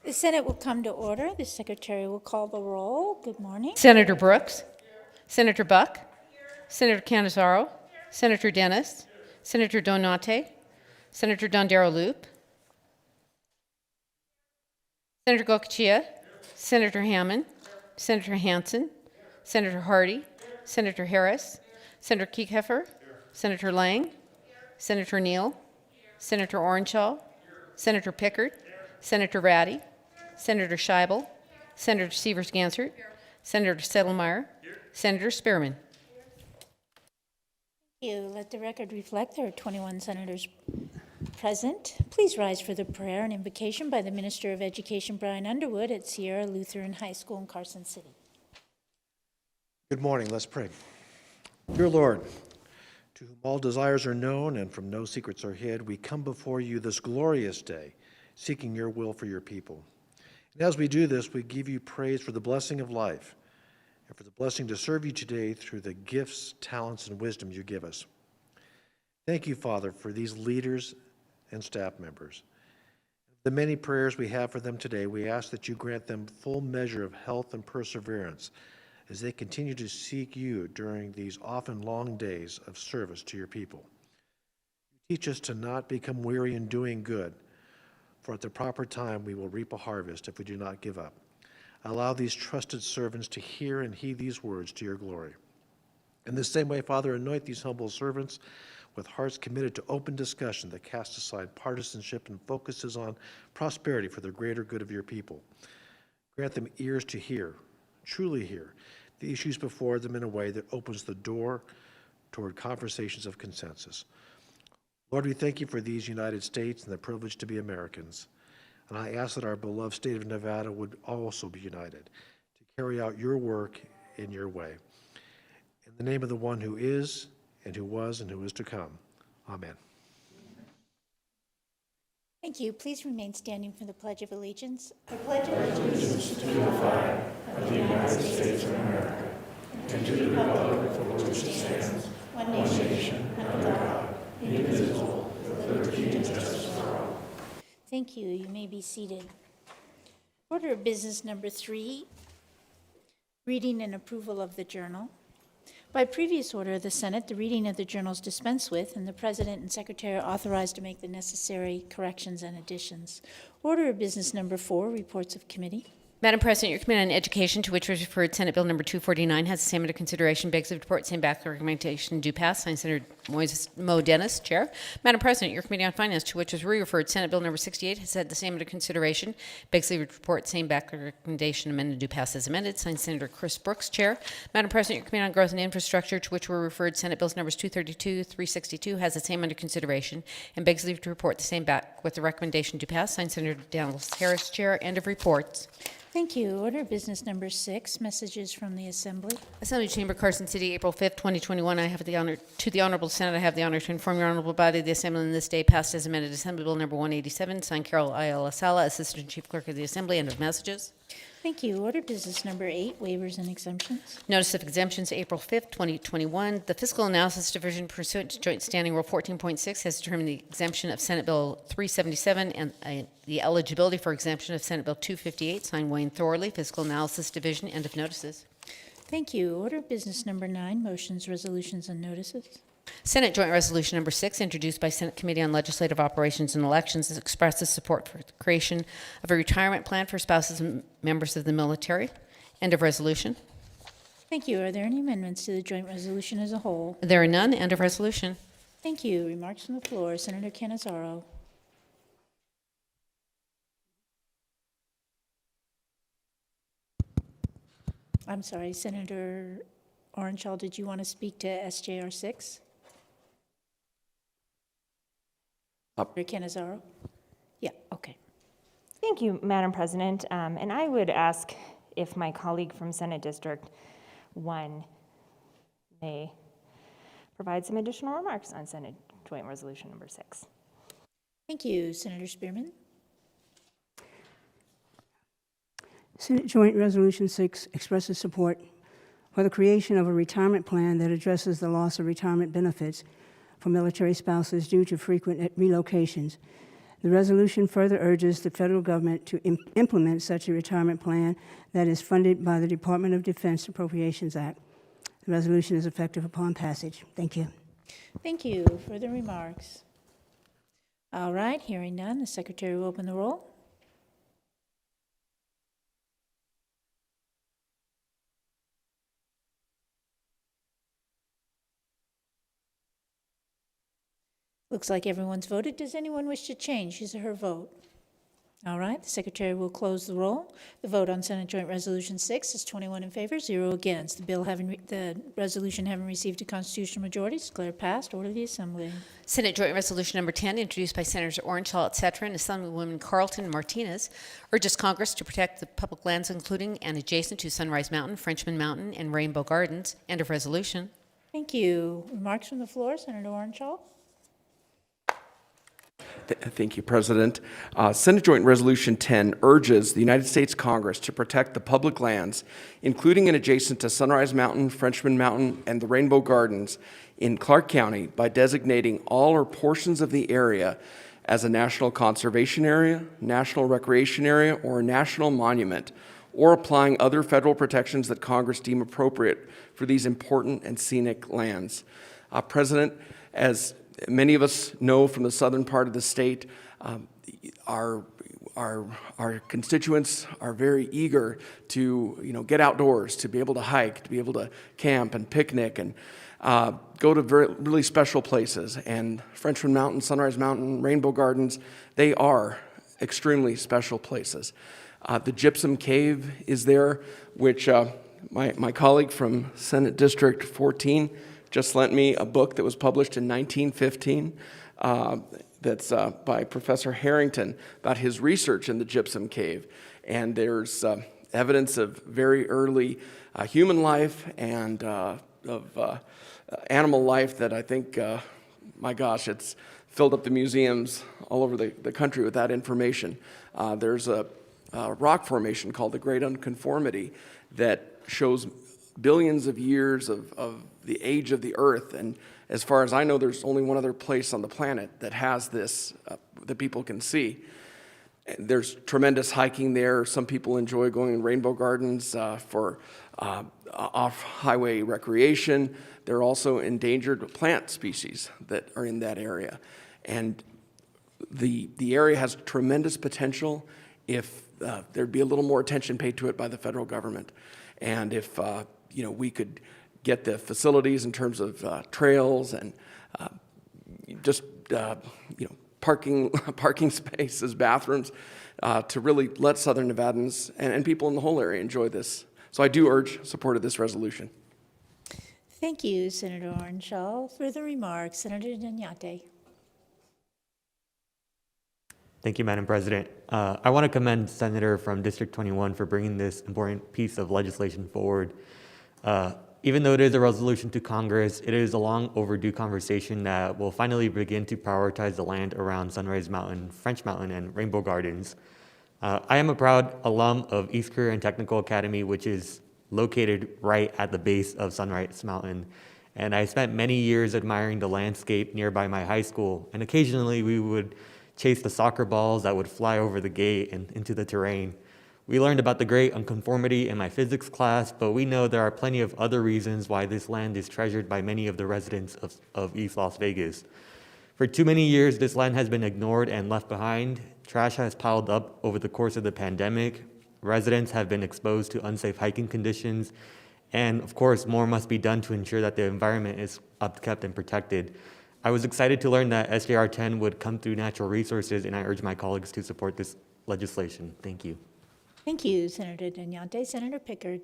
The Senate will come to order. The Secretary will call the roll. Good morning. Senator Brooks, Senator Buck, Senator Canizaro, Senator Dennis, Senator Donate, Senator Dondero Loop, Senator Gokachia, Senator Hammond, Senator Hansen, Senator Hardy, Senator Harris, Senator Kiekhefer, Senator Lang, Senator Neal, Senator Orenshaw, Senator Pickard, Senator Ratty, Senator Scheibel, Senator Sievers-Gansert, Senator Settlemeyer, Senator Spearman. Thank you. Let the record reflect there are 21 senators present. Please rise for the prayer and invocation by the Minister of Education, Brian Underwood, at Sierra Lutheran High School in Carson City. Good morning. Let's pray. Dear Lord, to whom all desires are known and from no secrets are hid, we come before you this glorious day, seeking your will for your people. And as we do this, we give you praise for the blessing of life and for the blessing to serve you today through the gifts, talents, and wisdom you give us. Thank you, Father, for these leaders and staff members. The many prayers we have for them today, we ask that you grant them full measure of health and perseverance as they continue to seek you during these often long days of service to your people. Teach us to not become weary in doing good, for at the proper time we will reap a harvest if we do not give up. Allow these trusted servants to hear and heed these words to your glory. In the same way, Father, anoint these humble servants with hearts committed to open discussion that casts aside partisanship and focuses on prosperity for the greater good of your people. Grant them ears to hear, truly hear, the issues before them in a way that opens the door toward conversations of consensus. Lord, we thank you for these United States and the privilege to be Americans. And I ask that our beloved state of Nevada would also be united to carry out your work in your way. In the name of the one who is, and who was, and who is to come. Amen. Thank you. Please remain standing for the Pledge of Allegiance. I pledge allegiance to the flag of the United States of America and to the republic for which it stands, one nation, under God, indivisible, with liberty and justice for all. Thank you. You may be seated. Order of business number 3, reading and approval of the journal. By previous order of the Senate, the reading of the journal is dispensed with, and the President and Secretary are authorized to make the necessary corrections and additions. Order of business number 4, reports of committee. Madam President, your Committee on Education, to which was referred Senate Bill Number 249, has the same under consideration, begs of report, same back recommendation, do pass. Signed, Senator Mo Dennis, Chair. Madam President, your Committee on Finance, to which was re-referred Senate Bill Number 68, has had the same under consideration, begs of report, same back recommendation, amended, do pass as amended. Signed, Senator Chris Brooks, Chair. Madam President, your Committee on Growth and Infrastructure, to which were referred Senate Bills Numbers 232, 362, has the same under consideration, and begs leave to report the same back with the recommendation to pass. Signed, Senator Dallas Harris, Chair. End of reports. Thank you. Order of business number 6, messages from the Assembly. Assembly Chamber, Carson City, April 5th, 2021. I have the honor, to the Honorable Senate, I have the honor to inform your Honorable Body the Assembly on this day passed as amended Assembly Bill Number 187, signed Carol Ayala Sala, Assistant Chief Clerk of the Assembly. End of messages. Thank you. Order of business number 8, waivers and exemptions. Notice of exemptions, April 5th, 2021. The Fiscal Analysis Division, pursuant to Joint Standing Rule 14.6, has determined the exemption of Senate Bill 377 and the eligibility for exemption of Senate Bill 258, signed Wayne Thorley, Fiscal Analysis Division. End of notices. Thank you. Order of business number 9, motions, resolutions, and notices. Senate Joint Resolution Number 6, introduced by Senate Committee on Legislative Operations and Elections, expresses support for the creation of a retirement plan for spouses and members of the military. End of resolution. Thank you. Are there any amendments to the joint resolution as a whole? There are none. End of resolution. Thank you. Remarks from the floor. Senator Canizaro. I'm sorry, Senator Orenshaw, did you want to speak to SJR 6? Senator Canizaro? Yeah, okay. Thank you, Madam President. And I would ask if my colleague from Senate District 1 may provide some additional remarks on Senate Joint Resolution Number 6. Thank you. Senator Spearman? Senate Joint Resolution 6 expresses support for the creation of a retirement plan that addresses the loss of retirement benefits for military spouses due to frequent relocations. The resolution further urges the federal government to implement such a retirement plan that is funded by the Department of Defense Appropriations Act. The resolution is effective upon passage. Thank you. Thank you. Further remarks? All right, hearing none, the secretary will open the roll. Looks like everyone's voted. Does anyone wish to change his or her vote? All right, the secretary will close the roll. The vote on Senate Joint Resolution 6 is 21 in favor, 0 against. The resolution having received a constitutional majority is declared passed. Order the assembly. Senate Joint Resolution Number 10, introduced by Senators Orenthal, etc., and Assemblywoman Carlton and Martinez, urges Congress to protect the public lands including and adjacent to Sunrise Mountain, Frenchman Mountain, and Rainbow Gardens. End of resolution. Thank you. Remarks from the floor, Senator Orenthal. Thank you, President. Senate Joint Resolution 10 urges the United States Congress to protect the public lands, including and adjacent to Sunrise Mountain, Frenchman Mountain, and the Rainbow Gardens in Clark County by designating all or portions of the area as a national conservation area, national recreation area, or a national monument, or applying other federal protections that Congress deem appropriate for these important and scenic lands. President, as many of us know from the southern part of the state, our constituents are very eager to get outdoors, to be able to hike, to be able to camp and picnic and go to really special places. And Frenchman Mountain, Sunrise Mountain, Rainbow Gardens, they are extremely special places. The Gypsum Cave is there, which my colleague from Senate District 14 just lent me a book that was published in 1915 that's by Professor Harrington about his research in the Gypsum Cave. And there's evidence of very early human life and of animal life that I think, my gosh, it's filled up the museums all over the country with that information. There's a rock formation called the Great Unconformity that shows billions of years of the age of the Earth, and as far as I know, there's only one other place on the planet that has this that people can see. There's tremendous hiking there. Some people enjoy going in Rainbow Gardens for off-highway recreation. There are also endangered plant species that are in that area, and the area has tremendous potential if there'd be a little more attention paid to it by the federal government, and if we could get the facilities in terms of trails and just parking spaces, bathrooms, to really let Southern Nevadans and people in the whole area enjoy this. So I do urge support of this resolution. Thank you, Senator Orenthal. Further remarks, Senator Danyate. Thank you, Madam President. I want to commend Senator from District 21 for bringing this important piece of legislation forward. Even though it is a resolution to Congress, it is a long overdue conversation that will finally begin to prioritize the land around Sunrise Mountain, French Mountain, and Rainbow Gardens. I am a proud alum of East Career and Technical Academy, which is located right at the base of Sunrise Mountain. And I spent many years admiring the landscape nearby my high school, and occasionally we would chase the soccer balls that would fly over the gate and into the terrain. We learned about the Great Unconformity in my physics class, but we know there are plenty of other reasons why this land is treasured by many of the residents of East Las Vegas. For too many years, this land has been ignored and left behind. Trash has piled up over the course of the pandemic. Residents have been exposed to unsafe hiking conditions. And of course, more must be done to ensure that the environment is upkept and protected. I was excited to learn that SJR 10 would come through natural resources, and I urge my colleagues to support this legislation. Thank you. Thank you, Senator Danyate. Senator Pickard.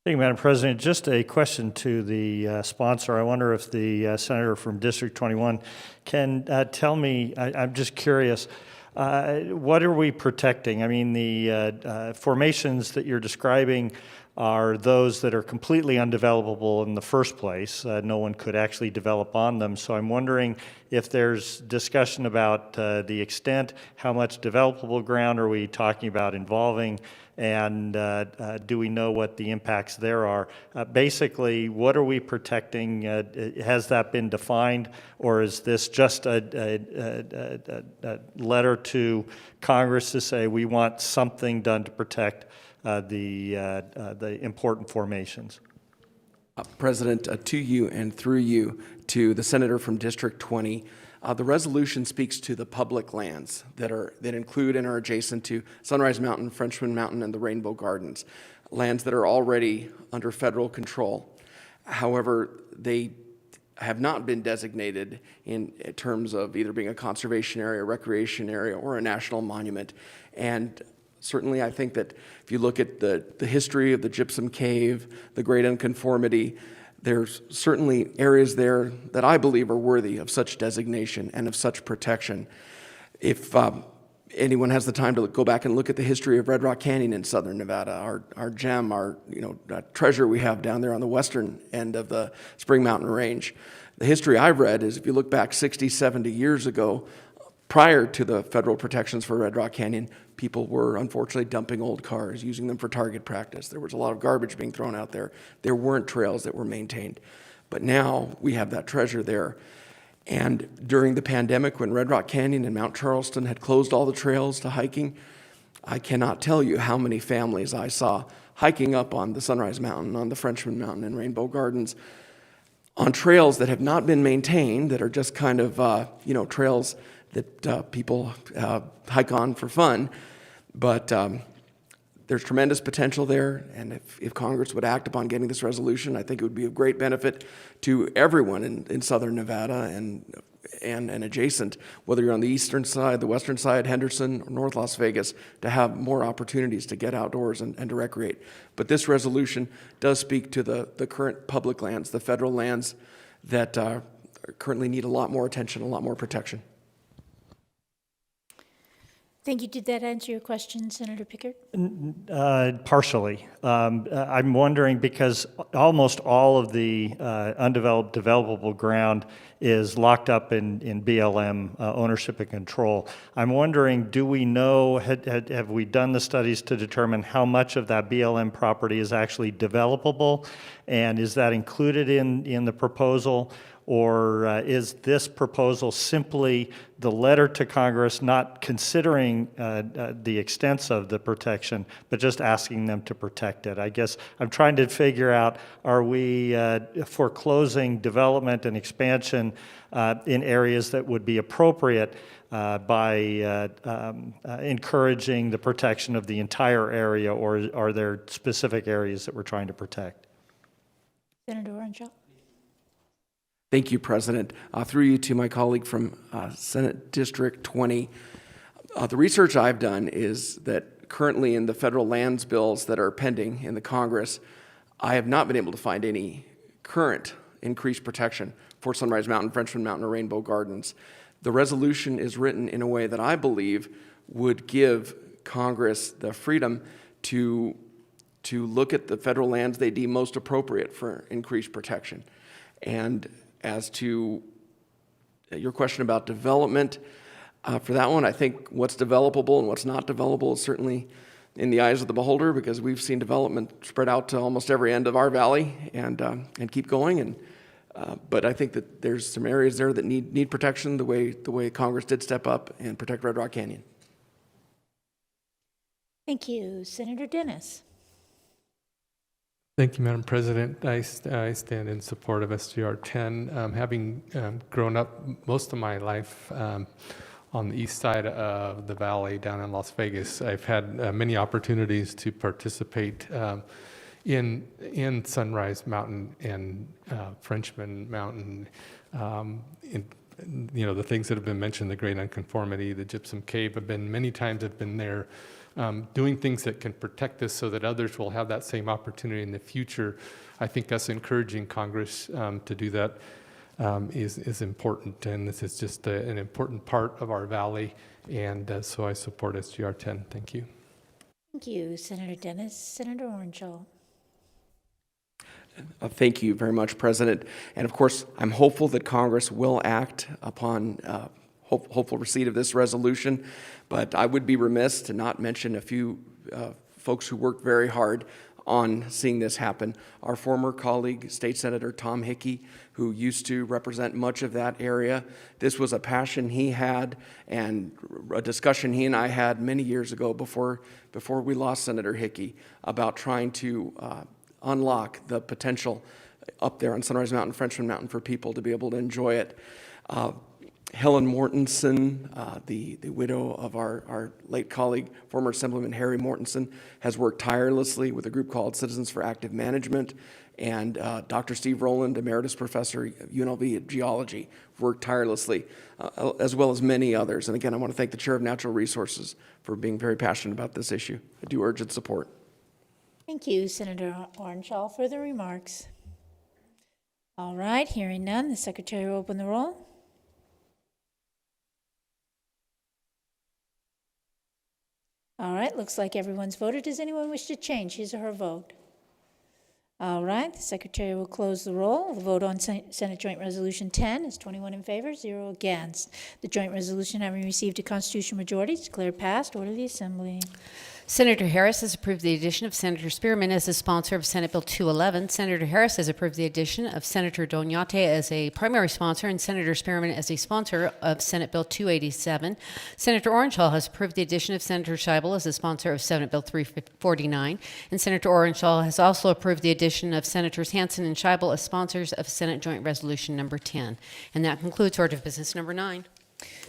Thank you, Madam President. Just a question to the sponsor. I wonder if the senator from District 21 can tell me, I'm just curious, what are we protecting? I mean, the formations that you're describing, are those that are completely undevelopable in the first place. No one could actually develop on them. So I'm wondering if there's discussion about the extent, how much developable ground are we talking about involving, and do we know what the impacts there are? Basically, what are we protecting? Has that been defined, or is this just a letter to Congress to say we want something done to protect the important formations? President, to you and through you to the senator from District 20. The resolution speaks to the public lands that include and are adjacent to Sunrise Mountain, Frenchman Mountain, and the Rainbow Gardens, lands that are already under federal control. However, they have not been designated in terms of either being a conservation area, recreation area, or a national monument. And certainly, I think that if you look at the history of the Gypsum Cave, the Great Unconformity, there's certainly areas there that I believe are worthy of such designation and of such protection. If anyone has the time to go back and look at the history of Red Rock Canyon in southern Nevada, our gem, our treasure we have down there on the western end of the Spring Mountain Range. The history I've read is if you look back 60, 70 years ago, prior to the federal protections for Red Rock Canyon, people were unfortunately dumping old cars, using them for target practice. There was a lot of garbage being thrown out there. There weren't trails that were maintained. But now we have that treasure there. And during the pandemic, when Red Rock Canyon and Mount Charleston had closed all the trails to hiking, I cannot tell you how many families I saw hiking up on the Sunrise Mountain, on the Frenchman Mountain and Rainbow Gardens, on trails that have not been maintained, that are just kind of, trails that people hike on for fun. But there's tremendous potential there, and if Congress would act upon getting this resolution, I think it would be of great benefit to everyone in southern Nevada and adjacent, whether you're on the eastern side, the western side, Henderson, or North Las Vegas, to have more opportunities to get outdoors and to recreate. But this resolution does speak to the current public lands, the federal lands that currently need a lot more attention, a lot more protection. Thank you. Did that answer your question, Senator Pickard? Partially. I'm wondering, because almost all of the undeveloped, developable ground is locked up in BLM ownership and control. I'm wondering, do we know, have we done the studies to determine how much of that BLM property is actually developable? And is that included in the proposal? Or is this proposal simply the letter to Congress not considering the extents of the protection, but just asking them to protect it? I guess I'm trying to figure out, are we foreclosing development and expansion in areas that would be appropriate by encouraging the protection of the entire area, or are there specific areas that we're trying to protect? Senator Orangel? Thank you, President. Through you to my colleague from Senate District 20. The research I've done is that currently in the federal lands bills that are pending in the Congress, I have not been able to find any current increased protection for Sunrise Mountain, Frenchman Mountain, or Rainbow Gardens. The resolution is written in a way that I believe would give Congress the freedom to look at the federal lands they deem most appropriate for increased protection. And as to your question about development, for that one, I think what's developable and what's not developable is certainly in the eyes of the beholder, because we've seen development spread out to almost every end of our valley and keep going. But I think that there's some areas there that need protection the way Congress did step up and protect Red Rock Canyon. Thank you. Senator Dennis? Thank you, Madam President. I stand in support of SGR 10. Having grown up most of my life on the east side of the valley down in Las Vegas, I've had many opportunities to participate in Sunrise Mountain and Frenchman Mountain. The things that have been mentioned, the Great Unconformity, the Gypsum Cave, many times have been there. Doing things that can protect this so that others will have that same opportunity in the future. I think us encouraging Congress to do that is important, and this is just an important part of our valley, and so I support SGR 10. Thank you. Thank you, Senator Dennis. Senator Orangel? Thank you very much, President. And of course, I'm hopeful that Congress will act upon hopeful receipt of this resolution, but I would be remiss to not mention a few folks who worked very hard on seeing this happen. Our former colleague, State Senator Tom Hickey, who used to represent much of that area. This was a passion he had and a discussion he and I had many years ago before we lost Senator Hickey about trying to unlock the potential up there on Sunrise Mountain, Frenchman Mountain for people to be able to enjoy it. Helen Mortensen, the widow of our late colleague, former Assemblyman Harry Mortensen, has worked tirelessly with a group called Citizens for Active Management, and Dr. Steve Rowland, Emeritus Professor at UNLV at Geology, worked tirelessly, as well as many others. And again, I want to thank the Chair of Natural Resources for being very passionate about this issue. I do urge its support. Thank you, Senator Ornschall, for the remarks. All right, hearing none, the Secretary will open the roll. All right, looks like everyone's voted. Does anyone wish to change his or her vote? All right, the Secretary will close the roll. The vote on Senate Joint Resolution 10 is 21 in favor, 0 against. The joint resolution, having received a constitutional majority, is declared passed. Order the Assembly. Senator Harris has approved the addition of Senator Spearman as the sponsor of Senate Bill 211. Senator Harris has approved the addition of Senator Doniate as a primary sponsor and Senator Spearman as a sponsor of Senate Bill 287. Senator Ornschall has approved the addition of Senator Scheibel as a sponsor of Senate Bill 349. And Senator Ornschall has also approved the addition of Senators Hansen and Scheibel as sponsors of Senate Joint Resolution number 10. And that concludes order of business number 9.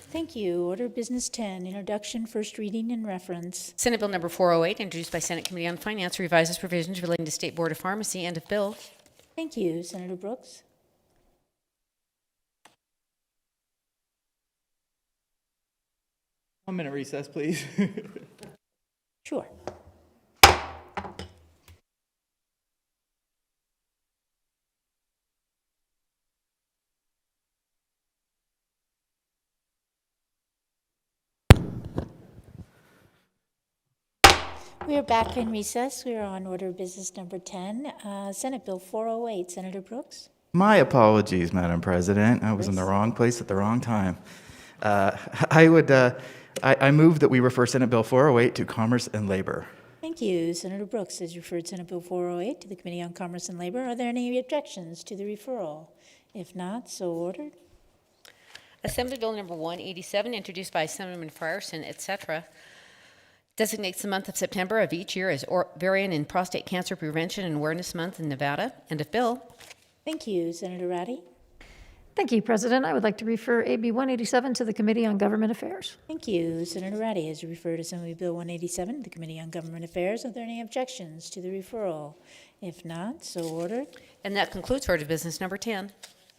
Thank you. Order of Business 10, Introduction, First Reading, and Reference. Senate Bill number 408, introduced by Senate Committee on Finance, revises provisions relating to State Board of Pharmacy. End of bill. Thank you. Senator Brooks. 1 minute recess, please. Sure. We are back in recess. We are on order of business number 10, Senate Bill 408. Senator Brooks? My apologies, Madam President. I was in the wrong place at the wrong time. I move that we refer Senate Bill 408 to Commerce and Labor. Thank you. Senator Brooks has referred Senate Bill 408 to the Committee on Commerce and Labor. Are there any objections to the referral? If not, so ordered. Assembly Bill number 187, introduced by Assemblyman Frierson, etc., designates the month of September of each year as Ovarian and Prostate Cancer Prevention and Awareness Month in Nevada. End of bill. Thank you. Senator Ratty? Thank you, President. I would like to refer AB 187 to the Committee on Government Affairs. Thank you. Senator Ratty has referred Assembly Bill 187 to the Committee on Government Affairs. Are there any objections to the referral? If not, so ordered. And that concludes order of business number 10.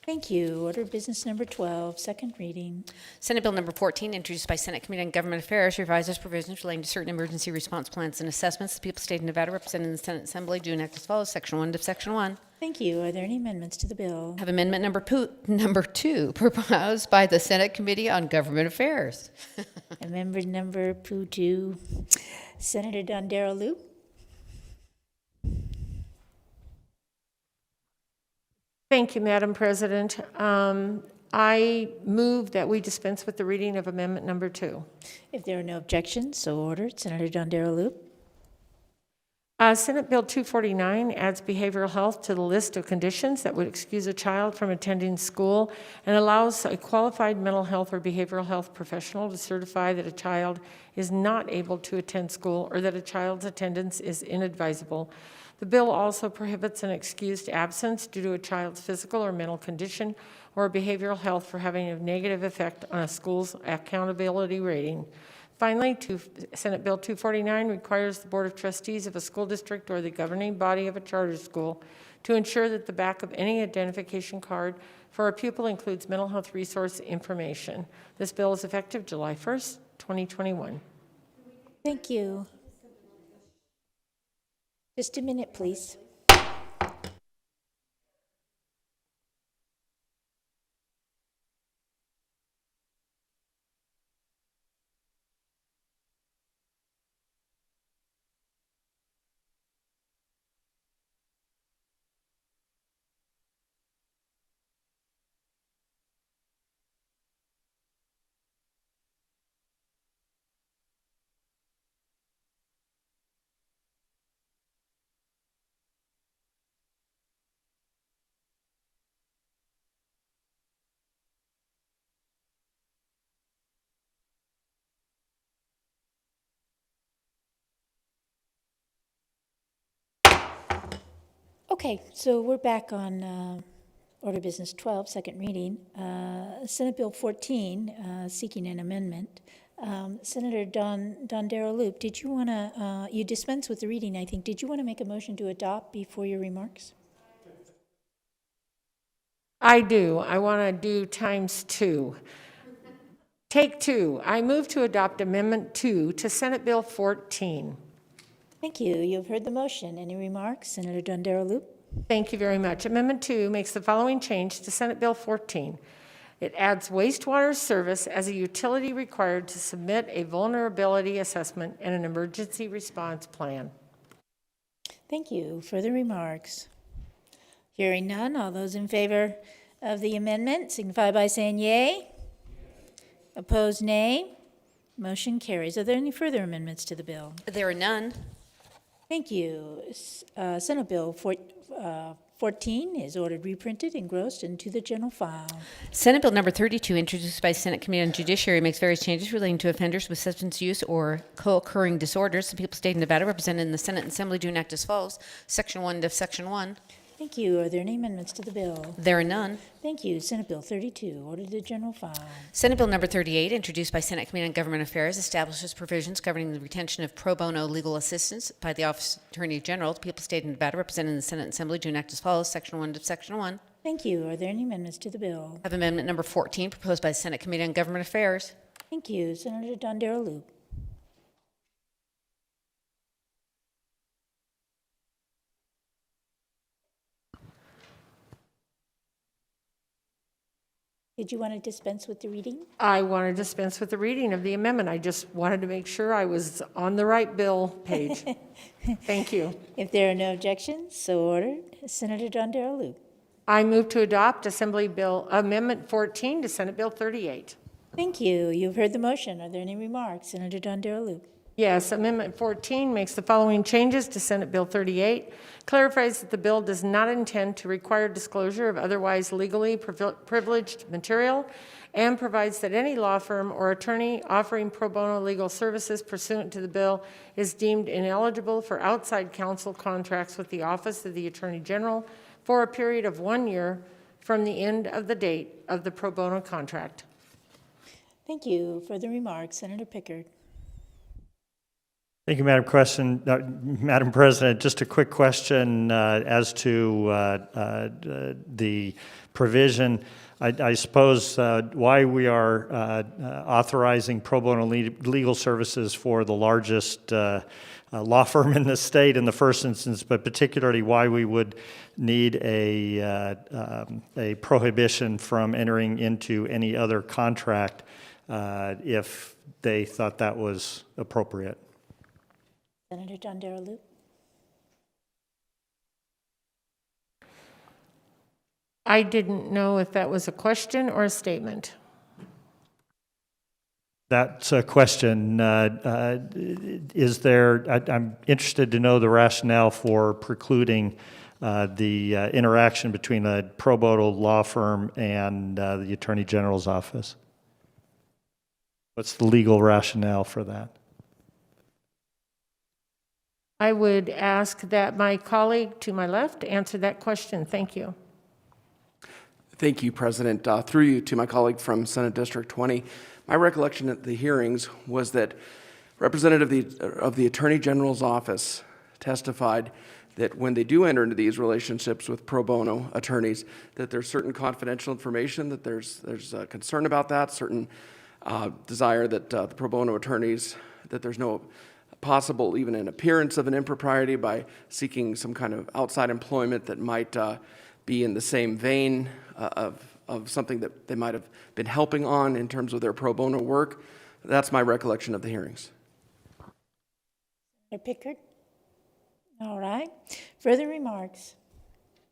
Thank you. Order of business number 12, second reading. Senate Bill number 14, introduced by Senate Committee on Government Affairs, revises provisions relating to certain emergency response plans and assessments. The people of the state of Nevada represented in the Senate Assembly do enact as follows. Section 1 of Section 1. Thank you. Are there any amendments to the bill? Have amendment number 2 proposed by the Senate Committee on Government Affairs. Amendment number 2, Senator Dondero Loop. Thank you, Madam President. I move that we dispense with the reading of amendment number 2. If there are no objections, so ordered. Senator Dondero Loop. Senate Bill 249 adds behavioral health to the list of conditions that would excuse a child from attending school and allows a qualified mental health or behavioral health professional to certify that a child is not able to attend school or that a child's attendance is inadvisable. The bill also prohibits an excused absence due to a child's physical or mental condition or behavioral health for having a negative effect on a school's accountability rating. Finally, Senate Bill 249 requires the Board of Trustees of a school district or the governing body of a charter school to ensure that the back of any identification card for a pupil includes mental health resource information. This bill is effective July 1st, 2021. Thank you. Just a minute, please. Okay, so we're back on Order Business 12, second reading. Senate Bill 14, seeking an amendment. Senator Darrow Loop, did you want to, you dispense with the reading, I think. Did you want to make a motion to adopt before your remarks? I do. I want to do times two. Take two. I move to adopt Amendment 2 to Senate Bill 14. Thank you. You've heard the motion. Any remarks? Senator Darrow Loop? Thank you very much. Amendment 2 makes the following change to Senate Bill 14. It adds wastewater service as a utility required to submit a vulnerability assessment and an emergency response plan. Thank you. Further remarks? Hearing none, all those in favor of the amendment signify by saying yea. Opposed, nay. Motion carries. Are there any further amendments to the bill? There are none. Thank you. Senate Bill 14 is ordered reprinted, engrossed into the general file. Senate Bill number 32, introduced by Senate Committee on Judiciary, makes various changes relating to offenders with substance use or co-occurring disorders. The people of the state of Nevada, represented in the Senate and Assembly, do enact as follows. Section 1 of Section 1. Thank you. Are there any amendments to the bill? There are none. Thank you. Senate Bill 32, ordered to the general file. Senate Bill number 38, introduced by Senate Committee on Government Affairs, establishes provisions governing the retention of pro bono legal assistance by the Office of Attorney General. The people of the state of Nevada, represented in the Senate and Assembly, do enact as follows. Section 1 of Section 1. Thank you. Are there any amendments to the bill? I have amendment number 14, proposed by the Senate Committee on Government Affairs. Thank you. Senator Darrow Loop. Did you want to dispense with the reading? I want to dispense with the reading of the amendment. I just wanted to make sure I was on the right bill page. Thank you. If there are no objections, so ordered. Senator Darrow Loop. I move to adopt Assembly Bill Amendment 14 to Senate Bill 38. Thank you. You've heard the motion. Are there any remarks? Senator Darrow Loop. Yes, Amendment 14 makes the following changes to Senate Bill 38, clarifies that the bill does not intend to require disclosure of otherwise legally privileged material, and provides that any law firm or attorney offering pro bono legal services pursuant to the bill is deemed ineligible for outside counsel contracts with the Office of the Attorney General for a period of 1 year from the end of the date of the pro bono contract. Thank you. Further remarks? Senator Pickard. Thank you, Madam President. Just a quick question as to the provision. I suppose why we are authorizing pro bono legal services for the largest law firm in the state in the first instance, but particularly why we would need a prohibition from entering into any other contract if they thought that was appropriate. Senator Darrow Loop. I didn't know if that was a question or a statement. That's a question. Is there, I'm interested to know the rationale for precluding the interaction between a pro bono law firm and the Attorney General's office. What's the legal rationale for that? I would ask that my colleague to my left answer that question. Thank you. Thank you, President. Through you to my colleague from Senate District 20. My recollection at the hearings was that representative of the Attorney General's office testified that when they do enter into these relationships with pro bono attorneys, that there's certain confidential information, that there's concern about that, certain desire that the pro bono attorneys, that there's no possible even an appearance of an impropriety by seeking some kind of outside employment that might be in the same vein of something that they might have been helping on in terms of their pro bono work. That's my recollection of the hearings. Senator Pickard? All right. Further remarks?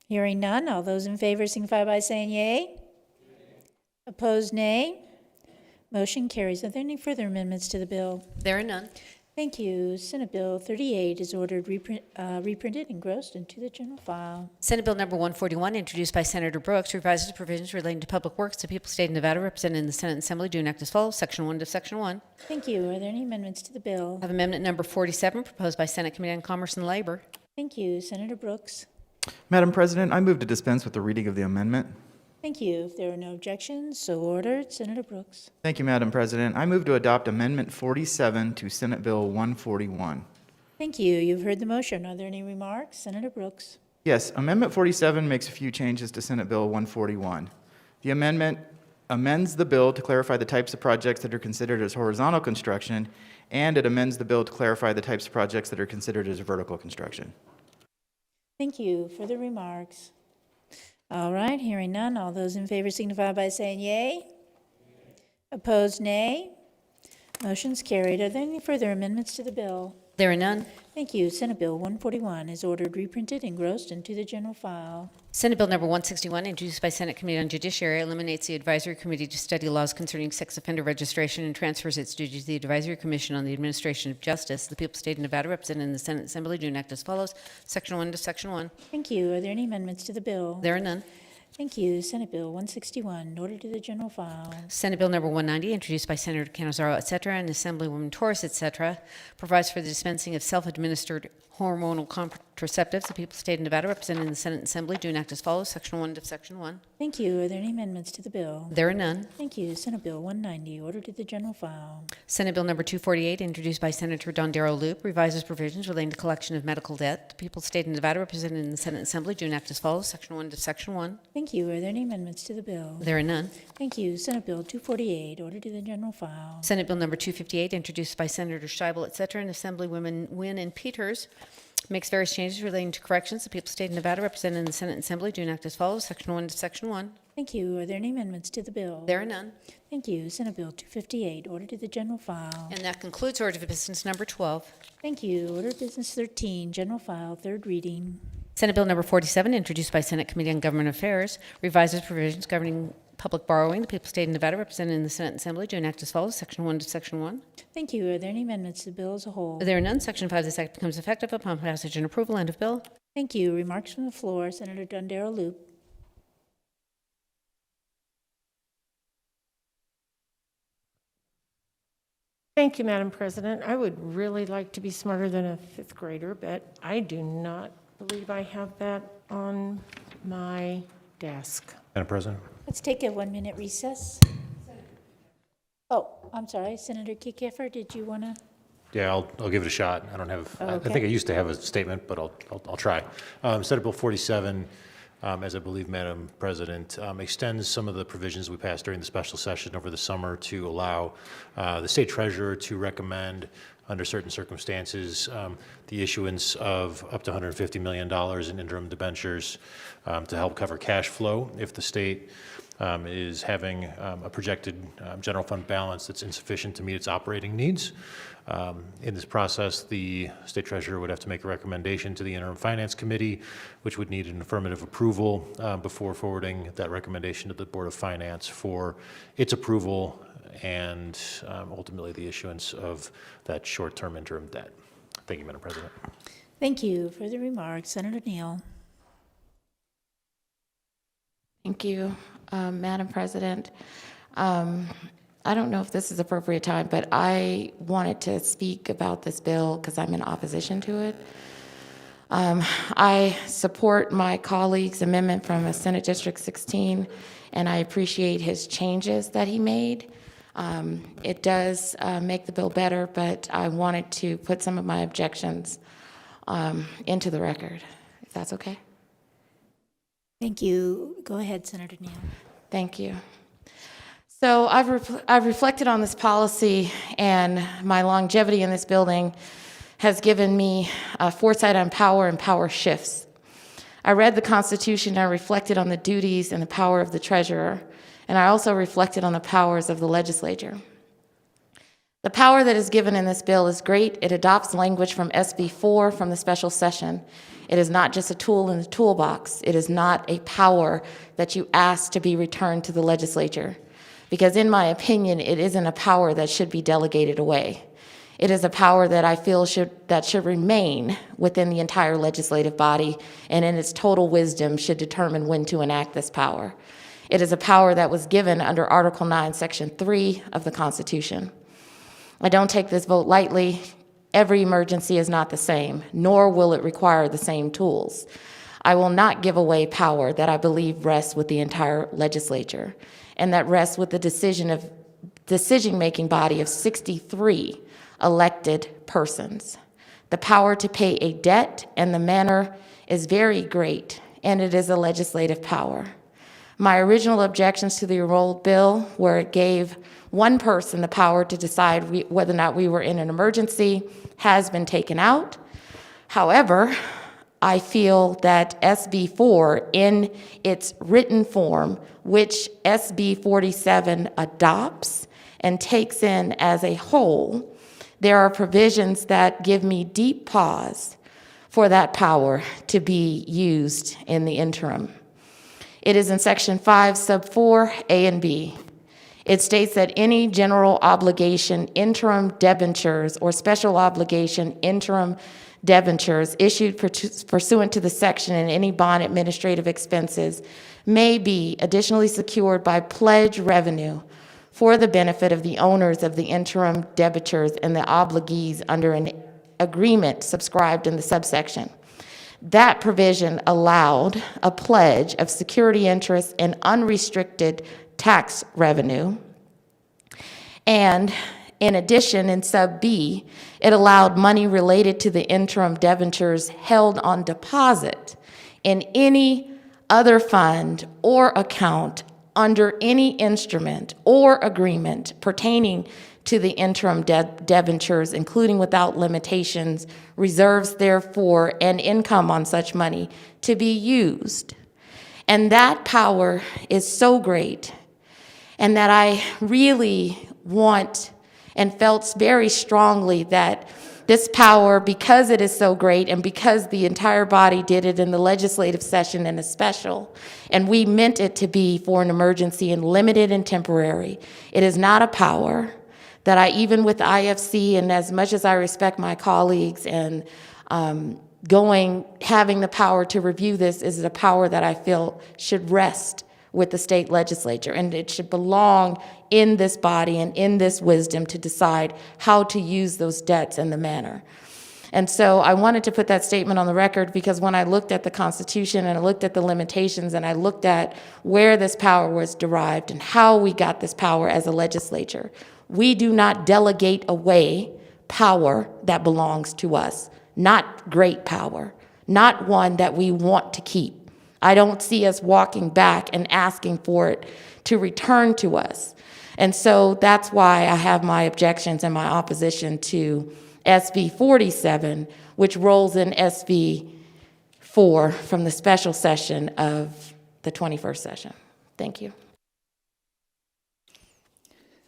Hearing none, all those in favor signify by saying yea. Opposed, nay. Motion carries. Are there any further amendments to the bill? There are none. Thank you. Senate Bill 38 is ordered reprinted, engrossed into the general file. Senate Bill number 141, introduced by Senator Brooks, revises provisions relating to public works. The people of the state of Nevada, represented in the Senate and Assembly, do enact as follows. Section 1 to Section 1. Thank you. Are there any amendments to the bill? I have amendment number 47, proposed by Senate Committee on Commerce and Labor. Thank you. Senator Brooks. Madam President, I move to dispense with the reading of the amendment. Thank you. If there are no objections, so ordered. Senator Brooks. Thank you, Madam President. I move to adopt Amendment 47 to Senate Bill 141. Thank you. You've heard the motion. Are there any remarks? Senator Brooks. Yes, Amendment 47 makes a few changes to Senate Bill 141. The amendment amends the bill to clarify the types of projects that are considered as horizontal construction, and it amends the bill to clarify the types of projects that are considered as vertical construction. Thank you for the remarks. All right, hearing none. All those in favor signify by saying yea. Opposed, nay. Motion's carried. Are there any further amendments to the bill? There are none. Thank you. Senate Bill 141 is ordered reprinted, engrossed into the general file. Senate Bill number 161, introduced by Senate Committee on Judiciary, eliminates the Advisory Committee to Study Laws Concerning Sex Offender Registration and transfers its duties to the Advisory Commission on the Administration of Justice. The people of the state of Nevada, represented in the Senate Assembly, do enact as follows. Section 1 to Section 1. Thank you. Are there any amendments to the bill? There are none. Thank you. Senate Bill 161, ordered to the general file. Senate Bill number 190, introduced by Senator Canizaro, et cetera, and Assemblywoman Torres, et cetera, provides for the dispensing of self-administered hormonal contraceptives. The people of the state of Nevada, represented in the Senate Assembly, do enact as follows. Section 1 to Section 1. Thank you. Are there any amendments to the bill? There are none. Thank you. Senate Bill 190, ordered to the general file. Senate Bill number 248, introduced by Senator Dondero Loop, revises provisions relating to collection of medical debt. The people of the state of Nevada, represented in the Senate Assembly, do enact as follows. Section 1 to Section 1. Thank you. Are there any amendments to the bill? There are none. Thank you. Senate Bill 248, ordered to the general file. Senate Bill number 258, introduced by Senator Scheibel, et cetera, and Assemblywomen Wynn and Peters, makes various changes relating to corrections. The people of the state of Nevada, represented in the Senate Assembly, do enact as follows. Section 1 to Section 1. Thank you. Are there any amendments to the bill? There are none. Thank you. Senate Bill 258, ordered to the general file. And that concludes order of business number 12. Thank you. Order of business 13, general file, third reading. Senate Bill number 47, introduced by Senate Committee on Government Affairs, revises provisions governing public borrowing. The people of the state of Nevada, represented in the Senate Assembly, do enact as follows. Section 1 to Section 1. Thank you. Are there any amendments to the bill as a whole? There are none. Section 5 of this act becomes effective upon passage and approval. End of bill. Thank you. Remarks from the floor. Senator Dondero Loop. Thank you, Madam President. I would really like to be smarter than a fifth grader, but I do not believe I have that on my desk. Madam President? Let's take a 1-minute recess. Oh, I'm sorry. Senator Kiefer, did you want to? Yeah, I'll give it a shot. I don't have, I Okay. think I used to have a statement, but I'll try. Senate Bill 47, as I believe, Madam President, extends some of the provisions we passed during the special session over the summer to allow the state treasurer to recommend, under certain circumstances, the issuance of up to $150 million in interim debentures to help cover cash flow if the state is having a projected general fund balance that's insufficient to meet its operating needs. In this process, the state treasurer would have to make a recommendation to the interim finance committee, which would need an affirmative approval before forwarding that recommendation to the Board of Finance for its approval and ultimately the issuance of that short-term interim debt. Thank you, Madam President. Thank you for the remarks. Senator Neal. Thank you, Madam President. I don't know if this is appropriate time, but I wanted to speak about this bill because I'm in opposition to it. I support my colleague's amendment from Senate District 16, and I appreciate his changes that he made. It does make the bill better, but I wanted to put some of my objections into the record, if that's okay. Thank you. Go ahead, Senator Neal. Thank you. So I've reflected on this policy, and my longevity in this building has given me foresight on power and power shifts. I read the Constitution, and I reflected on the duties and the power of the treasurer, and I also reflected on the powers of the legislature. The power that is given in this bill is great. It adopts language from SB 4 from the special session. It is not just a tool in the toolbox. It is not a power that you ask to be returned to the legislature. Because in my opinion, it isn't a power that should be delegated away. It is a power that I feel should remain within the entire legislative body, and in its total wisdom should determine when to enact this power. It is a power that was given under Article 9, Section 3 of the Constitution. I don't take this vote lightly. Every emergency is not the same, nor will it require the same tools. I will not give away power that I believe rests with the entire legislature and that rests with the decision-making body of 63 elected persons. The power to pay a debt and the manner is very great, and it is a legislative power. My original objections to the enrolled bill, where it gave one person the power to decide whether or not we were in an emergency, has been taken out. However, I feel that SB 4 in its written form, which SB 47 adopts and takes in as a whole, there are provisions that give me deep pause for that power to be used in the interim. It is in section 5, sub 4, A and B. It states that any general obligation interim debentures or special obligation interim debentures issued pursuant to the section and any bond administrative expenses may be additionally secured by pledge revenue for the benefit of the owners of the interim debentures and the obligees under an agreement subscribed in the subsection. That provision allowed a pledge of security interest and unrestricted tax revenue. And in addition, in sub B, it allowed money related to the interim debentures held on deposit in any other fund or account under any instrument or agreement pertaining to the interim debentures, including without limitations, reserves therefore, and income on such money to be used. And that power is so great, and that I really want and felt very strongly that this power, because it is so great and because the entire body did it in the legislative session in a special, and we meant it to be for an emergency and limited and temporary, it is not a power that I, even with IFC, and as much as I respect my colleagues and having the power to review this, is a power that I feel should rest with the state legislature, and it should belong in this body and in this wisdom to decide how to use those debts in the manner. And so I wanted to put that statement on the record because when I looked at the Constitution and I looked at the limitations and I looked at where this power was derived and how we got this power as a legislature, we do not delegate away power that belongs to us, not great power, not one that we want to keep. I don't see us walking back and asking for it to return to us. And so that's why I have my objections and my opposition to SB 47, which rolls in SB 4 from the special session of the 21st session. Thank you.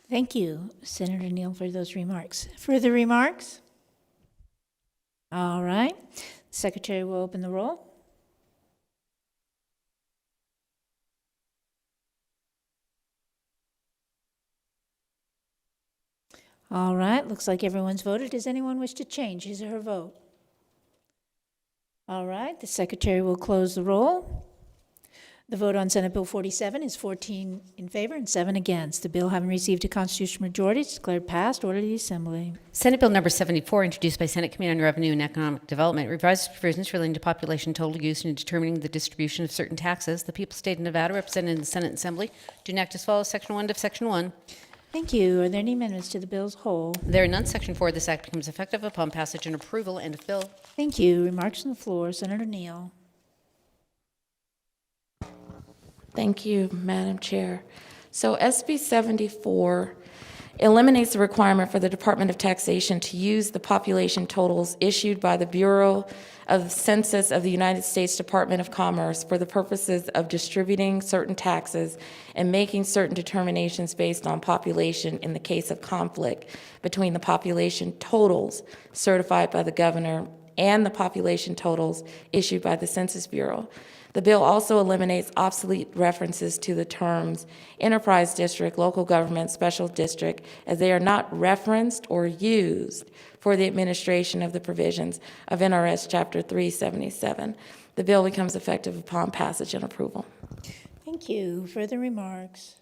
Thank you, Senator Neal, for those remarks. Further remarks? All right. Secretary will open the roll. All right, looks like everyone's voted. Does anyone wish to change his or her vote? All right, the secretary will close the roll. The vote on Senate Bill 47 is 14 in favor and 7 against. The bill, having received a constitutional majority, is declared passed. Order to the Assembly. Senate Bill number 74, introduced by Senate Committee on Revenue and Economic Development, revises provisions relating to population total use and determining the distribution of certain taxes. The people of the state of Nevada, represented in the Senate and Assembly, do enact as follows: Section 1 of Section 1. Thank you. Are there any amendments to the bill's whole? There are none. Section 4 of this act becomes effective upon passage and approval. End of bill. Thank you. Remarks on the floor. Senator Neal. Thank you, Madam Chair. So SB 74 eliminates the requirement for the Department of Taxation to use the population totals issued by the Bureau of Census of the United States Department of Commerce for the purposes of distributing certain taxes and making certain determinations based on population in the case of conflict between the population totals certified by the governor and the population totals issued by the Census Bureau. The bill also eliminates obsolete references to the terms enterprise district, local government, special district, as they are not referenced or used for the administration of the provisions of NRS Chapter 377. The bill becomes effective upon passage and approval. Thank you. Further remarks?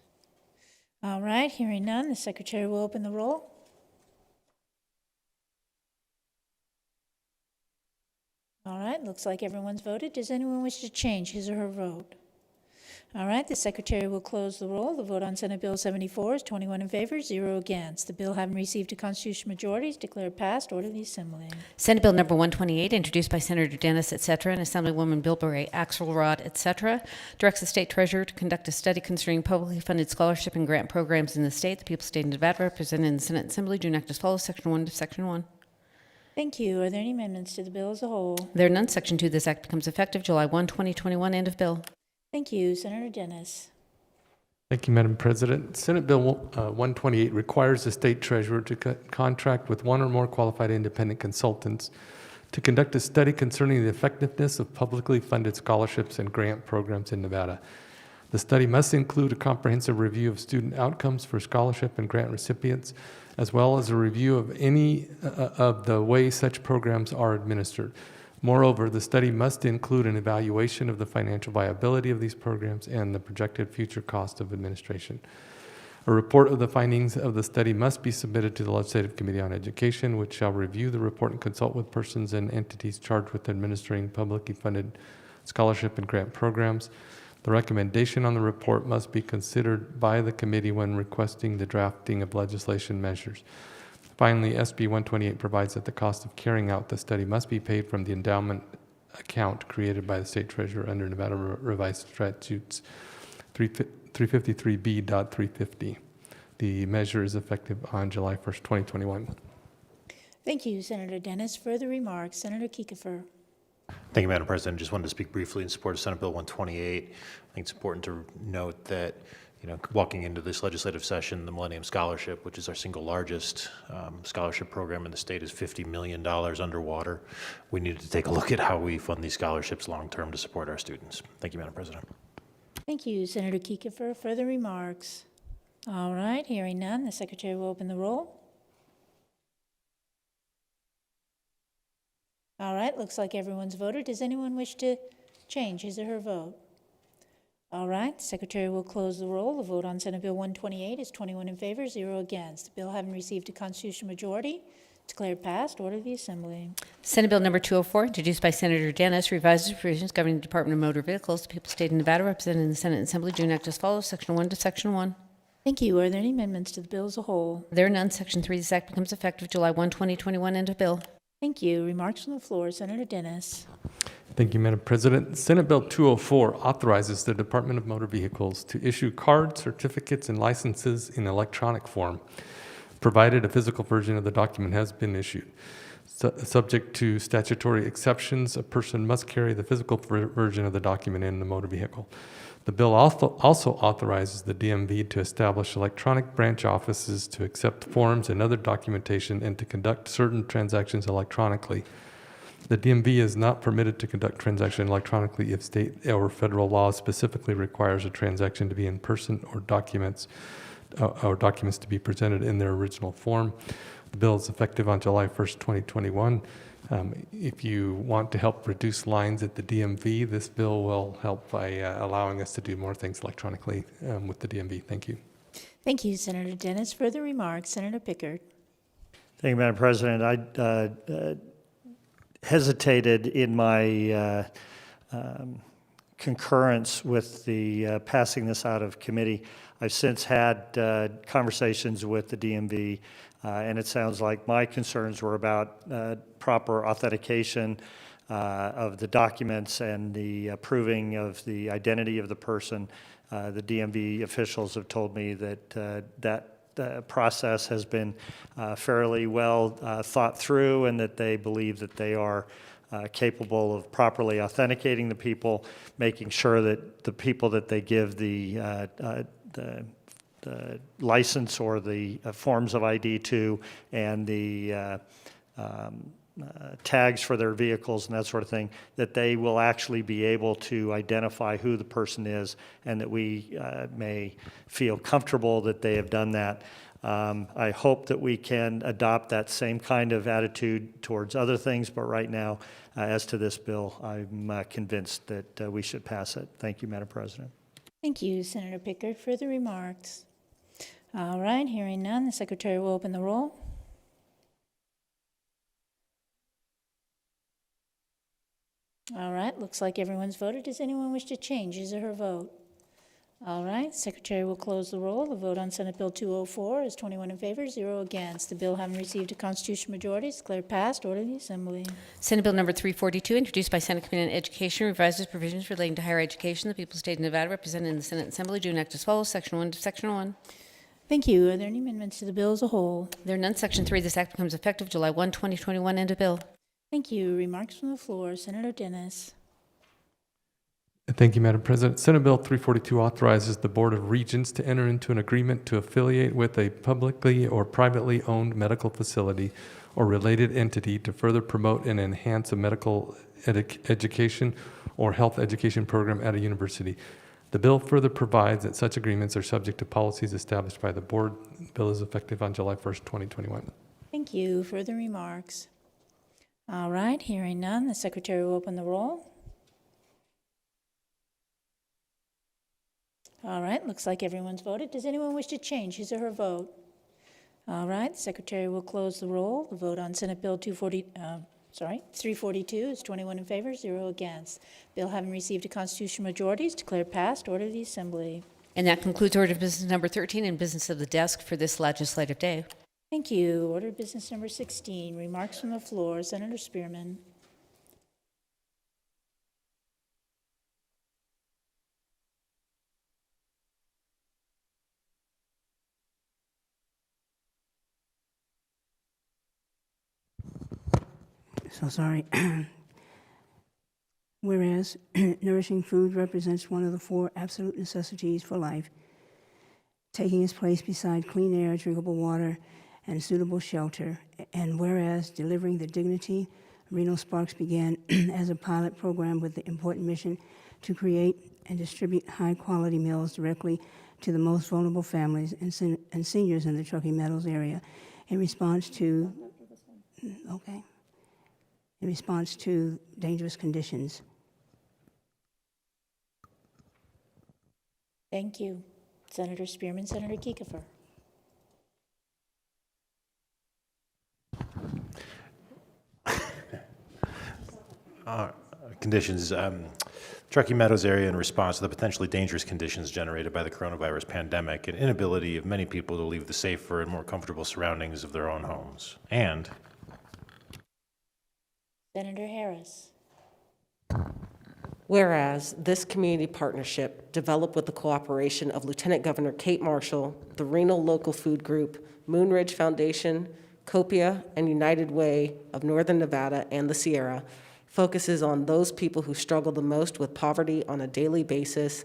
All right, hearing none, the secretary will open the roll. All right, looks like everyone's voted. Does anyone wish to change his or her vote? All right, the secretary will close the roll. The vote on Senate Bill 74 is 21 in favor, 0 against. The bill, having received a constitutional majority, is declared passed. Order the assembly. Senate Bill number 128, introduced by Senator Dennis, etc., and Assemblywoman Bilberry Axelrod, etc., directs the state treasurer to conduct a study concerning publicly funded scholarship and grant programs in the state. The people of the state of Nevada, represented in the Senate Assembly, do enact as follows, Section 1 to Section 1. Thank you. Are there any amendments to the bill as a whole? There are none. Section 2, this act becomes effective July 1, 2021. End of bill. Thank you. Senator Dennis. Thank you, Madam President. Senate Bill 128 requires the state treasurer to contract with one or more qualified independent consultants to conduct a study concerning the effectiveness of publicly funded scholarships and grant programs in Nevada. The study must include a comprehensive review of student outcomes for scholarship and grant recipients, as well as a review of any of the ways such programs are administered. Moreover, the study must include an evaluation of the financial viability of these programs and the projected future cost of administration. A report of the findings of the study must be submitted to the Legislative Committee on Education, which shall review the report and consult with persons and entities charged with administering publicly funded scholarship and grant programs. The recommendation on the report must be considered by the committee when requesting the drafting of legislation measures. Finally, SB 128 provides that the cost of carrying out the study must be paid from the endowment account created by the state treasurer under Nevada Revised Statutes 353B.350. The measure is effective on July 1st, 2021. Thank you, Senator Dennis. Further remarks, Senator Kiefer. Thank you, Madam President. Just wanted to speak briefly in support of Senate Bill 128. I think it's important to note that, walking into this legislative session, the Millennium Scholarship, which is our single largest scholarship program in the state, is $50 million underwater. We need to take a look at how we fund these scholarships long-term to support our students. Thank you, Madam President. Thank you, Senator Kiefer. Further remarks? All right, hearing none, the secretary will open the roll. All right, looks like everyone's voted. Does anyone wish to change his or her vote? All right, the secretary will close the roll. The vote on Senate Bill 128 is 21 in favor, 0 against. The bill, having received a constitutional majority, declared passed. Order the assembly. Senate Bill number 204, introduced by Senator Dennis, revises provisions governing the Department of Motor Vehicles. The people of the state of Nevada, represented in the Senate Assembly, do enact as follows, Section 1 to Section 1. Thank you. Are there any amendments to the bill as a whole? There are none. Section 3, this act becomes effective July 1, 2021. End of bill. Thank you. Remarks from the floor. Senator Dennis. Thank you, Madam President. Senate Bill 204 authorizes the Department of Motor Vehicles to issue cards, certificates, and licenses in electronic form, provided a physical version of the document has been issued. Subject to statutory exceptions, a person must carry the physical version of the document in the motor vehicle. The bill also authorizes the DMV to establish electronic branch offices to accept forms and other documentation and to conduct certain transactions electronically. The DMV is not permitted to conduct transactions electronically if state or federal law specifically requires a transaction to be in person or documents to be presented in their original form. The bill is effective on July 1st, 2021. If you want to help reduce lines at the DMV, this bill will help by allowing us to do more things electronically with the DMV. Thank you. Thank you, Senator Dennis. Further remarks, Senator Pickard. Thank you, Madam President. I hesitated in my concurrence with the passing this out of committee. I've since had conversations with the DMV, and it sounds like my concerns were about proper authentication of the documents and the proving of the identity of the person. The DMV officials have told me that the process has been fairly well thought through, and that they believe that they are capable of properly authenticating the people, making sure that the people that they give the license or the forms of ID to and the tags for their vehicles and that sort of thing, that they will actually be able to identify who the person is, and that we may feel comfortable that they have done that. I hope that we can adopt that same kind of attitude towards other things, but right now, as to this bill, I'm convinced that we should pass it. Thank you, Madam President. Thank you, Senator Pickard. Further remarks? All right, hearing none, the secretary will open the roll. All right, looks like everyone's voted. Does anyone wish to change his or her vote? All right, Secretary will close the roll. The vote on Senate Bill 204 is 21 in favor, 0 against. The bill having received a constitutional majority is declared passed. Order the Assembly. Senate Bill number 342, introduced by Senate Committee on Education, revises provisions relating to higher education. The people of the state of Nevada, represented in the Senate Assembly, do enact as follows. Section 1 to Section 1. Thank you. Are there any amendments to the bill as a whole? There are none. Section 3, this act becomes effective July 1, 2021. End of bill. Thank you. Remarks from the floor. Senator Dennis. Thank you, Madam President. Senate Bill 342 authorizes the Board of Regents to enter into an agreement to affiliate with a publicly or privately owned medical facility or related entity to further promote and enhance a medical education or health education program at a university. The bill further provides that such agreements are subject to policies established by the board. The bill is effective on July 1st, 2021. Thank you. Further remarks? All right, hearing none, the Secretary will open the roll. All right, looks like everyone's voted. Does anyone wish to change his or her vote? All right, the Secretary will close the roll. The vote on Senate Bill 342 is 21 in favor, 0 against. Bill having received a constitutional majority is declared passed. Order of the Assembly. And that concludes order of business number 13 and business of the desk for this legislative day. Thank you. Order of business number 16, remarks from the floor. Senator Spearman. So sorry. Whereas nourishing food represents one of the 4 absolute necessities for life, taking its place beside clean air, drinkable water, and suitable shelter. And whereas delivering the dignity, Reno Sparks began as a pilot program with the important mission to create and distribute high-quality meals directly to the most vulnerable families and seniors in the Truckee Meadows area in response to dangerous conditions. Thank you. Senator Spearman. Senator Kiefer. Conditions. Truckee Meadows area in response to the potentially dangerous conditions generated by the coronavirus pandemic and inability of many people to leave the safer and more comfortable surroundings of their own homes. And Senator Harris. Whereas this community partnership, developed with the cooperation of Lieutenant Governor Kate Marshall, the Reno Local Food Group, Moonridge Foundation, Copia, and United Way of Northern Nevada and the Sierra, focuses on those people who struggle the most with poverty on a daily basis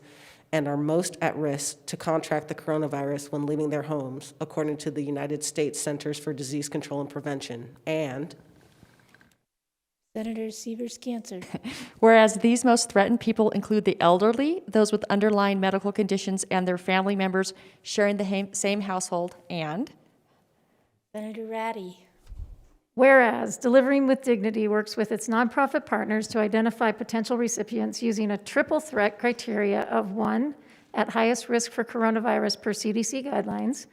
and are most at risk to contract the coronavirus when leaving their homes, according to the United States Centers for Disease Control and Prevention. And Senator Sievers-Cancer. Whereas these most threatened people include the elderly, those with underlying medical conditions, and their family members sharing the same household. And Senator Ratty. whereas Delivering with Dignity works with its nonprofit partners to identify potential recipients using a triple threat criteria of 1, at highest risk for coronavirus per CDC guidelines,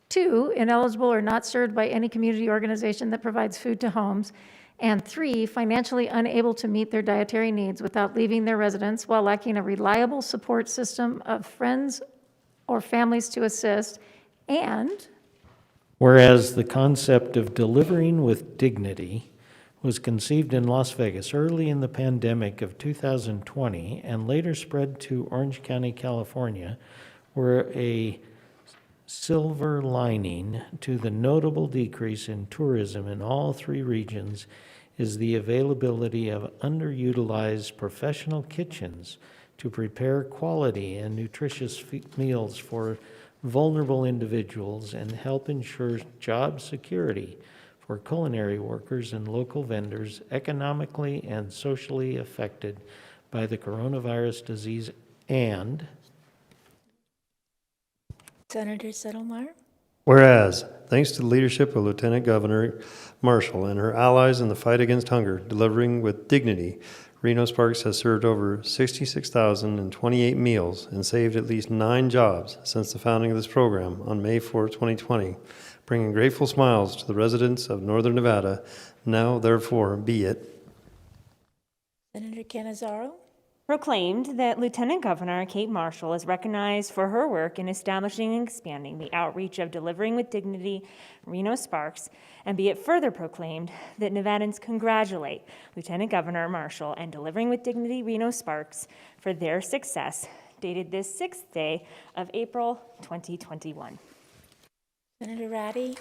2, ineligible or not served by any community organization that provides food to homes, and 3, financially unable to meet their dietary needs without leaving their residence while lacking a reliable support system of friends or families to assist. And Whereas the concept of delivering with dignity was conceived in Las Vegas early in the pandemic of 2020 and later spread to Orange County, California, where a silver lining to the notable decrease in tourism in all 3 regions is the availability of underutilized professional kitchens to prepare quality and nutritious meals for vulnerable individuals and help ensure job security for culinary workers and local vendors economically and socially affected by the coronavirus disease. And Senator Settlemeyer. Whereas, thanks to the leadership of Lieutenant Governor Marshall and her allies in the fight against hunger, Delivering with Dignity, Reno Sparks has served over 66,028 meals and saved at least 9 jobs since the founding of this program on May 4, 2020, bringing grateful smiles to the residents of Northern Nevada. Now, therefore, be it Senator Cannizzaro. Proclaimed that Lieutenant Governor Kate Marshall is recognized for her work in establishing and expanding the outreach of Delivering with Dignity Reno Sparks, and be it further proclaimed that Nevadans congratulate Lieutenant Governor Marshall and Delivering with Dignity Reno Sparks for their success, dated this 6th day of April 2021. Senator Ratty.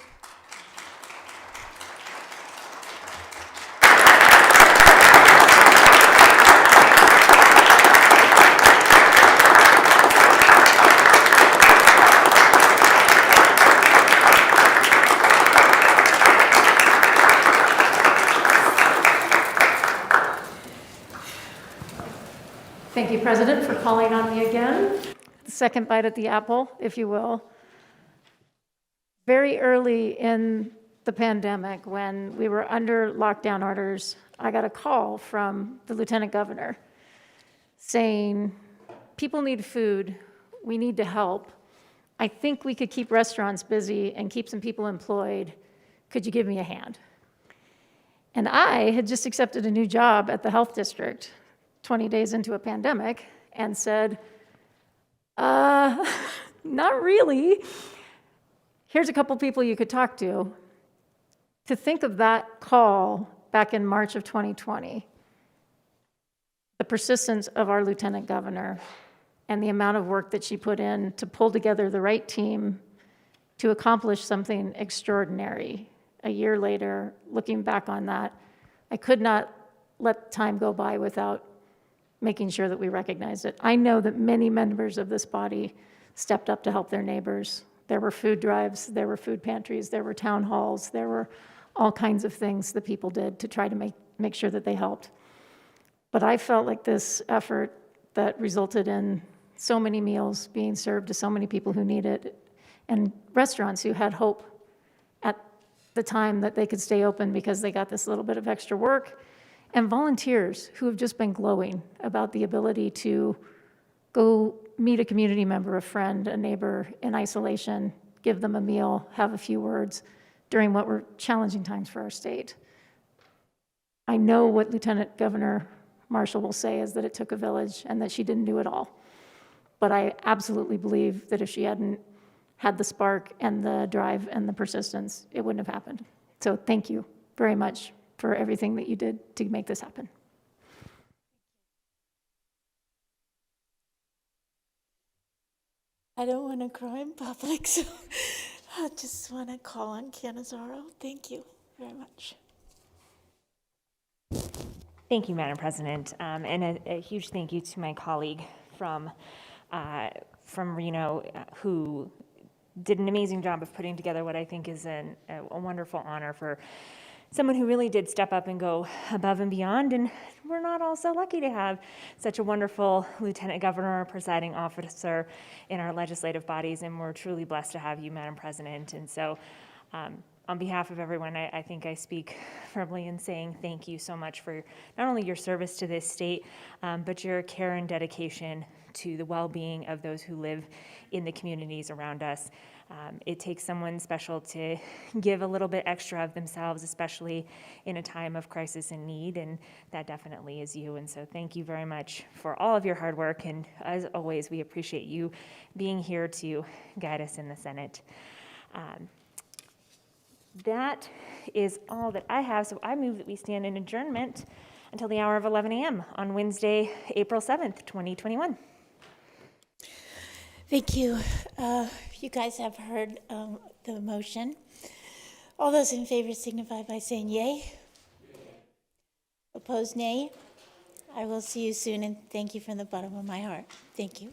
Thank you, President, for calling on me again. The second bite at the apple, if you will. Very early in the pandemic, when we were under lockdown orders, I got a call from the Lieutenant Governor saying, people need food, we need to help. I think we could keep restaurants busy and keep some people employed. Could you give me a hand? And I had just accepted a new job at the health district 20 days into a pandemic and said, not really. Here's a couple people you could talk to. To think of that call back in March of 2020, the persistence of our Lieutenant Governor and the amount of work that she put in to pull together the right team to accomplish something extraordinary. A year later, looking back on that, I could not let time go by without making sure that we recognized it. I know that many members of this body stepped up to help their neighbors. There were food drives, there were food pantries, there were town halls, there were all kinds of things that people did to try to make sure that they helped. But I felt like this effort that resulted in so many meals being served to so many people who need it, and restaurants who had hope at the time that they could stay open because they got this little bit of extra work, and volunteers who have just been glowing about the ability to go meet a community member, a friend, a neighbor in isolation, give them a meal, have a few words during what were challenging times for our state. I know what Lieutenant Governor Marshall will say is that it took a village and that she didn't do it all. But I absolutely believe that if she hadn't had the spark and the drive and the persistence, it wouldn't have happened. So thank you very much for everything that you did to make this happen. I don't want to cry in public, so I just want to call on Cannizzaro. Thank you very much. Thank you, Madam President, and a huge thank you to my colleague from Reno who did an amazing job of putting together what I think is a wonderful honor for someone who really did step up and go above and beyond, and we're not all so lucky to have such a wonderful Lieutenant Governor or presiding officer in our legislative bodies, and we're truly blessed to have you, Madam President. And so on behalf of everyone, I think I speak firmly in saying thank you so much for not only your service to this state, but your care and dedication to the well-being of those who live in the communities around us. It takes someone special to give a little bit extra of themselves, especially in a time of crisis and need, and that definitely is you. And so thank you very much for all of your hard work, and as always, we appreciate you being here to guide us in the Senate. That is all that I have, so I move that we stand in adjournment until the hour of 11 a.m. on Wednesday, April 7th, 2021. Thank you. You guys have heard the motion. All those in favor signify by saying yay. Opposed, nay. I will see you soon, and thank you from the bottom of my heart. Thank you.